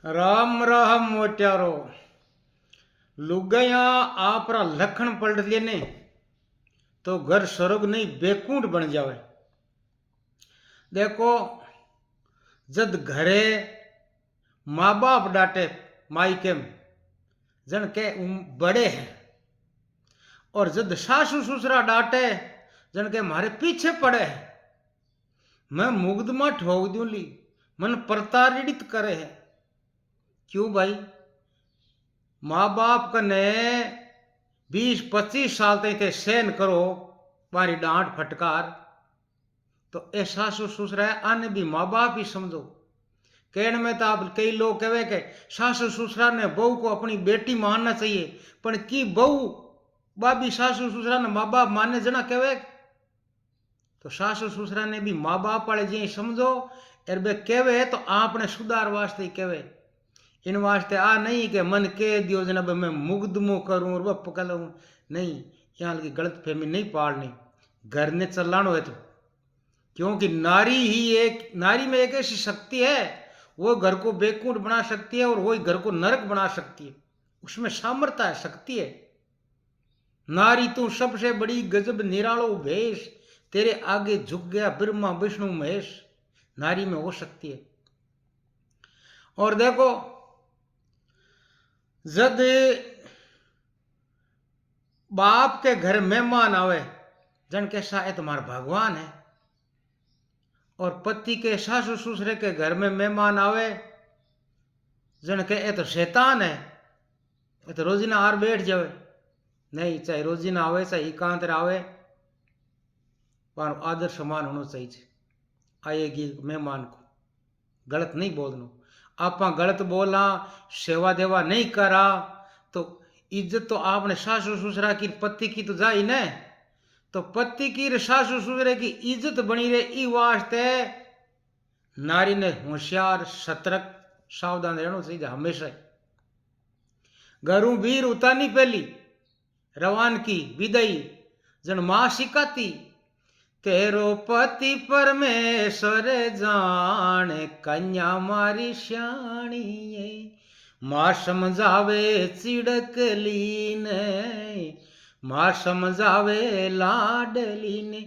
राम राम मोट्यारो लुगाया आपरा लखन पलट लेने तो घर स्वर्ग नहीं बेकूट बन जावे। देखो, जद घरे माँ बाप डांटे मायके में जन के बड़े हैं, और जद सासू ससुरा डांटे जन के मारे पीछे पड़े हैं, मैं मुग्ध में ठोक दूं ली मन प्रताड़ित करे है। क्यों भाई? माँ बाप कने 20-25 साल तक सहन करो मारी डांट फटकार, तो ए सासू ससुरा आने भी माँ बाप ही समझो। कहने में तो आप कई लोग कहे कि सासू ससुरा ने बहू को अपनी बेटी मानना चाहिए, पर की बहू बाबी सासू ससुरा ने माँ बाप मानने जना कहे तो सासू ससुरा ने भी माँ बाप वाले जी समझो। और वे कहे तो आपने सुधार वास्ते ही कहे, इन वास्ते आ नहीं कि मन के दियो जनाब मैं मुग्ध मुँह करूँ और वह पकड़ नहीं। यहाँ की गलत फहमी नहीं पाड़नी, घर ने चलानो है तो। क्योंकि नारी में एक ऐसी शक्ति है, वो घर को बेकूट बना सकती है और वही घर को नरक बना सकती है। उसमें सामर्थ्य है, शक्ति है। नारी तू सबसे बड़ी गजब निरालो भेष, तेरे आगे झुक गया ब्रह्मा विष्णु महेश। नारी में हो सकती है। और देखो, जद बाप के घर मेहमान आवे जन के शायद तुम्हारा भगवान है, और पति के सासू ससुरे के घर में मेहमान आवे जन के ए तो शैतान है, ये तो रोजीना आर बैठ जावे। नहीं, चाहे रोजीना आवे चाहे एकांत आवे, पर आदर समान होना चाहिए। आएगी मेहमान को गलत नहीं बोलना। आप गलत बोला, सेवा देवा नहीं करा तो इज्जत तो आपने सासू ससुरा की पति की तो जाई न। तो पति की सासू ससुरे की इज्जत बनी रहे, ई वास्ते नारी ने होशियार सतर्क सावधान रहना चाहिए हमेशा। घरों वीर उतानी पहली रवान की विदाई जन मां सिखाती, तेरो पति परमेश्वर जाने कन्या मारी श्याणी, मां समझावे चिड़कली ने, मां समझावे लाडली ने,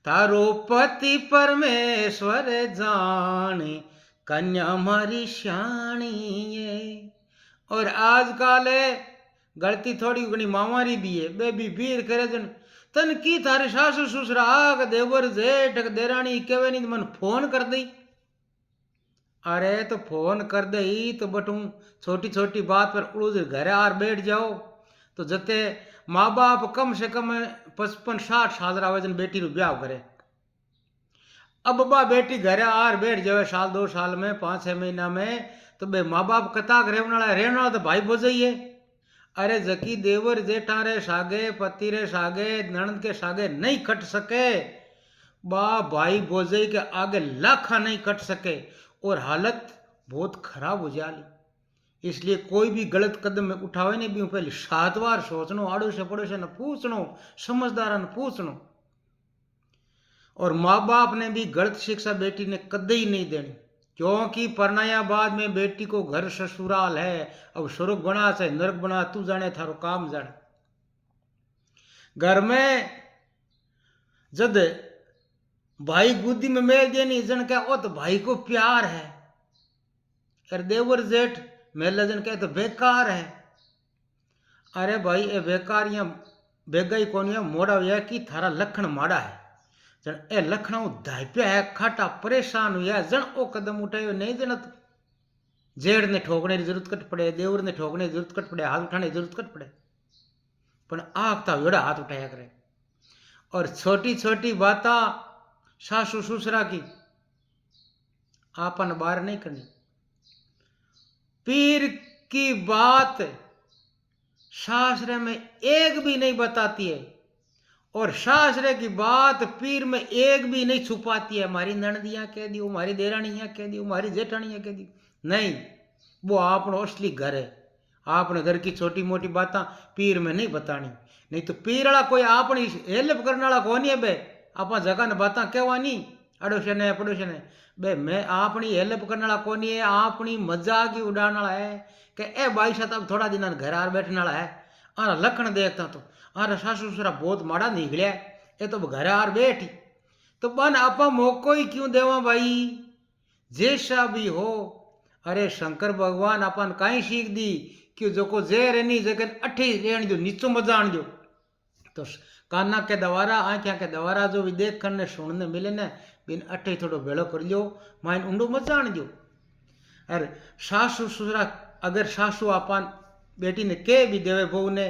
तारो पति परमेश्वर जाने कन्या मारी श्याणी। और आजकल गलती थोड़ी घनी मामारी भी है, बेबी वीर करे जन तन की थारे सासू ससुरा आग देवर जेठ देरानी केवे नहीं मन फोन कर दई। अरे तो फोन कर दई तो बटू छोटी छोटी बात पर उड़ूज घर आर बैठ जाओ। तो जते माँ बाप कम से कम 55-60 साल रावे जन बेटी रू ब्याह करे। अब बा बेटी घर आर बैठ जावे साल 2 साल में 5-6 महीना में, तो बे माँ बाप कताक रहने वाला तो भाई बोझाइए। अरे जकी देवर जेठा रे सागे पति रे सागे ननद के सागे नहीं कट सके, बा भाई बोझई के आगे लाखा नहीं कट सके, और हालत बहुत खराब हो जाली। इसलिए कोई भी गलत कदम में उठावे नहीं भी पहले 7 बार सोचनो, आड़ोसे पड़ोसे न पूछनो, समझदार न पूछनो। और माँ बाप ने भी गलत शिक्षा बेटी ने कदे ही नहीं देनी, क्योंकि परनाया बाद में बेटी को घर ससुराल है, अब स्वर्ग बना चाहे नरक बना तू जाने, थारो काम जाने। घर में जद भाई गुद्दी में मेल देनी जन क्या ओ तो भाई को प्यार है, और देवर जेठ मेल जन क्या तो बेकार है। अरे भाई ए बेकार या बेगा ही कौन मोड़ा हुआ कि थारा लखन माड़ा है, जन ए लखना धाप्या है खाटा परेशान हुआ जन ओ कदम उठायो नहीं जन जेड़ ने ठोकने की जरूरत कट पड़े, देवर ने ठोकने की जरूरत कट पड़े, हाथ उठाने की जरूरत कट पड़े, पर आगता वेड़ा हाथ उठाया करे। और छोटी छोटी बाता सासू ससुरा की आपन बार नहीं करनी। पीर की बात शास्त्र में एक भी नहीं बताती है, और शास्त्र की बात पीर में एक भी नहीं छुपाती है। हमारी ननदियाँ कह दी, हमारी देरानियाँ कह दी, हमारी जेठानियाँ कह दी, नहीं, वो आपनो असली घर है। आपने घर की छोटी मोटी बातें पीर में नहीं बतानी। नहीं तो पीर वाला कोई आपनी हेल्प करने वाला कौन है बे, आप जगह ने बातें कहवानी अड़ोसे ने पड़ोसे ने। बे मैं अपनी हेल्प करने वाला कोनी है, अपनी मजाक ही उड़ाने वाला है कि ए भाई साहब अब थोड़ा दिन घर आर बैठने वाला है। अरे लखन देखता तो अरे सासू ससुरा बहुत माड़ा निकलिया, ये तो घर आर बैठी तो बन आपा मौको ही क्यों देवा भाई, जैसा भी हो। अरे शंकर भगवान अपन कहीं सीख दी कि जो को जे रहनी जगह अठे रहने दो, नीचो मजा आन दो। तो काना के दवारा आंख्या के दवारा जो भी देख करने सुनने मिले ने बिन अठे थोड़ो भेड़ो कर लियो, माइन ऊंडो मजा आन दो। अरे सासू ससुरा अगर सासू अपन बेटी ने के भी देवे बहू ने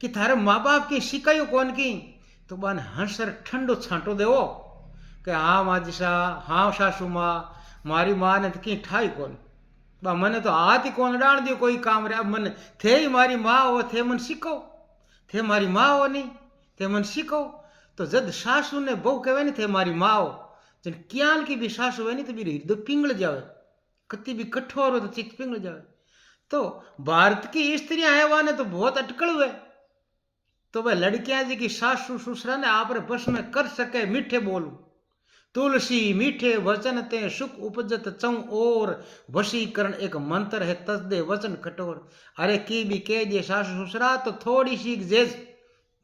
कि थारे माँ बाप की शिकायो कौन की, तो बन हंसर ठंडो छांटो देवो कि हाँ माँ जिसा, हाँ सासू माँ, मारी माँ ने तो कहीं ठाई कौन, बा मने तो हाथ ही कौन डाल दियो कोई काम रे, अब मन थे ही मारी माँ हो, थे मन सीखो, थे मारी माँ हो नहीं थे मन सीखो। तो जद सासू ने बहू कहे नहीं थे मारी माँ हो, जन क्याल की भी सासू है नहीं तो भी हृदय पिंगल जावे, कति भी कठोर हो तो चित्त पिंगल जावे। तो भारत की स्त्रियां है वहां ने तो बहुत अटकल हुए, तो वह लड़कियां जी की सासू ससुरा ने आप बस में कर सके मीठे बोलू, तुलसी मीठे वचन ते सुख उपजत चौ और, वशीकरण एक मंत्र है तस दे वचन कठोर। अरे की भी कह दिए सासू ससुरा तो थोड़ी सी जेज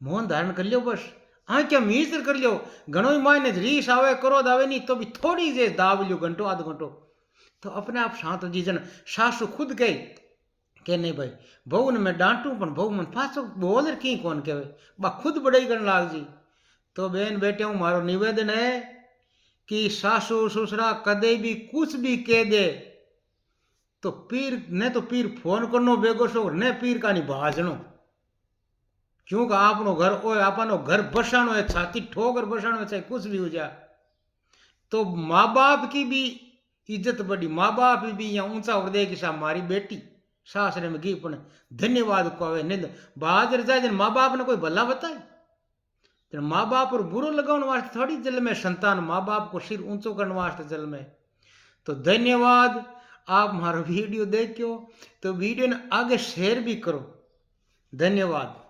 मौन धारण कर लियो, बस हाँ क्या मीसर कर लियो, घणो ही मायने रीस आवे क्रोध आवे नहीं तो भी थोड़ी जेज दाब लियो घंटो आध घंटो, तो अपने आप शांत जी जन। सासू खुद गई के नहीं भाई बहू ने मैं डांटू पण बहू मन पाछो बोल की कौन कहे, बा खुद बड़ाई करने लाग जी। तो बेन बेटे हूँ मारो निवेदन है कि सासू ससुरा कदे भी कुछ भी कह दे तो पीर ने तो पीर फोन करनो बेगो सो ने पीर का नहीं भाजनो, क्योंकि आपनो घर ओ आपनो घर बसानो है, छाती ठोकर बसानो है, चाहे कुछ भी हो जाए। तो माँ बाप की भी इज्जत बड़ी, माँ बाप भी यहाँ ऊंचा हृदय की सा मारी बेटी सासरे में गी पण धन्यवाद को आवे निंद बाजर जाए माँ बाप ने कोई भला बताए, माँ बाप पर बुरो लगाने वास्ते थोड़ी जल में संतान माँ बाप को सिर ऊंचो करने वास्ते जल में। तो धन्यवाद, आप हमारा वीडियो देखो तो वीडियो ने आगे शेयर भी करो, धन्यवाद।